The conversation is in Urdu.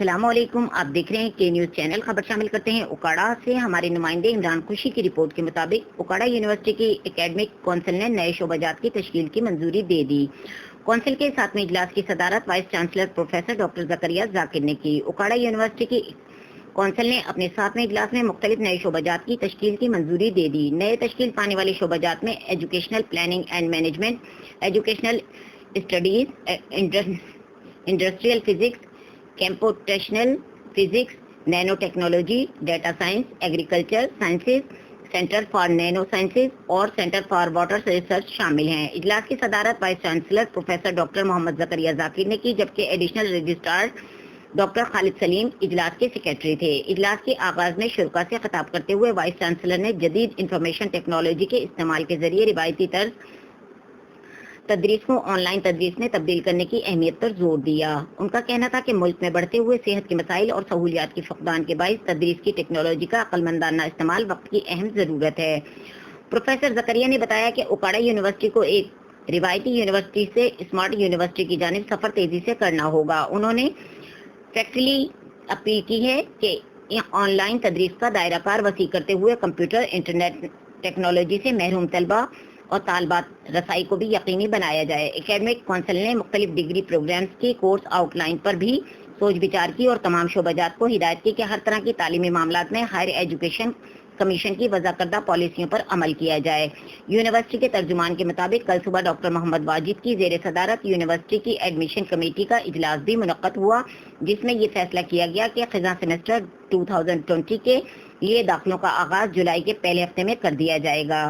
السلام علیکم، آپ دیکھ رہے ہیں کے نیوز چینل۔ خبر شامل کرتے ہیں اوکاڑہ سے۔ ہمارے نمائندے عمران خوشی کی رپورٹ کے مطابق اوکاڑہ یونیورسٹی کی اکیڈمک کونسل نے نئے شعبہ جات کی تشکیل کی منظوری دے دی۔ کونسل کے 7ویں اجلاس کی صدارت وائس چانسلر پروفیسر ڈاکٹر زکریا ذاکر نے کی۔ اوکاڑہ یونیورسٹی کی کونسل نے اپنے 7ویں اجلاس میں مختلف نئے شعبہ جات کی تشکیل کی منظوری دے دی۔ نئے تشکیل پانے والے شعبہ جات میں educational planning and management, educational studies, industrial physics, computational physics, Nano technology, data science, agriculture sciences, centre for Nano sciences اور سینٹر فار واٹر ریسرچ شامل ہیں۔ اجلاس کی صدارت وائس چانسلر پروفیسر ڈاکٹر محمد زکریا ذاکر نے کی، جبکہ ایڈیشنل رجسٹرار ڈاکٹر خالد سلیم اجلاس کے سیکریٹری تھے۔ اجلاس کے آغاز میں شرکاء سے خطاب کرتے ہوئے وائس چانسلر نے جدید انفارمیشن ٹیکنالوجی کے استعمال کے ذریعے روایتی طرز تدریس کو آن لائن تدریس میں تبدیل کرنے کی اہمیت پر زور دیا۔ ان کا کہنا تھا کہ ملک میں بڑھتے ہوئے صحت کے مسائل اور سہولیات کی فقدان کے باعث تدریس کی ٹیکنالوجی کا عقلمندانہ استعمال وقت کی اہم ضرورت ہے۔ پروفیسر زکریا نے بتایا کہ اوکاڑہ یونیورسٹی کو ایک روایتی یونیورسٹی سے اسمارٹ یونیورسٹی کی جانب سفر تیزی سے کرنا ہوگا۔ انہوں نے فیکٹلی اپیل کی ہے کہ آن لائن تدریس کا دائرہ کار وسیع کرتے ہوئے کمپیوٹر انٹرنیٹ ٹیکنالوجی سے محروم طلباء اور طالبات رسائی کو بھی یقینی بنایا جائے۔ اکیڈمک کونسل نے مختلف ڈگری پروگرامز کی کورس آؤٹ لائن پر بھی سوچ بچار کی اور تمام شعبہ جات کو ہدایت کی کہ ہر طرح کی تعلیمی معاملات میں ہائر ایجوکیشن کمیشن کی وضع کردہ پالیسیوں پر عمل کیا جائے۔ یونیورسٹی کے ترجمان کے مطابق کل صبح ڈاکٹر محمد واجد کی زیر صدارت یونیورسٹی کی ایڈمیشن کمیٹی کا اجلاس بھی منعقد ہوا، جس میں یہ فیصلہ کیا گیا کہ خزاں سیمسٹر 2020 کے لیے داخلوں کا آغاز جولائی کے پہلے ہفتے میں کر دیا جائے گا۔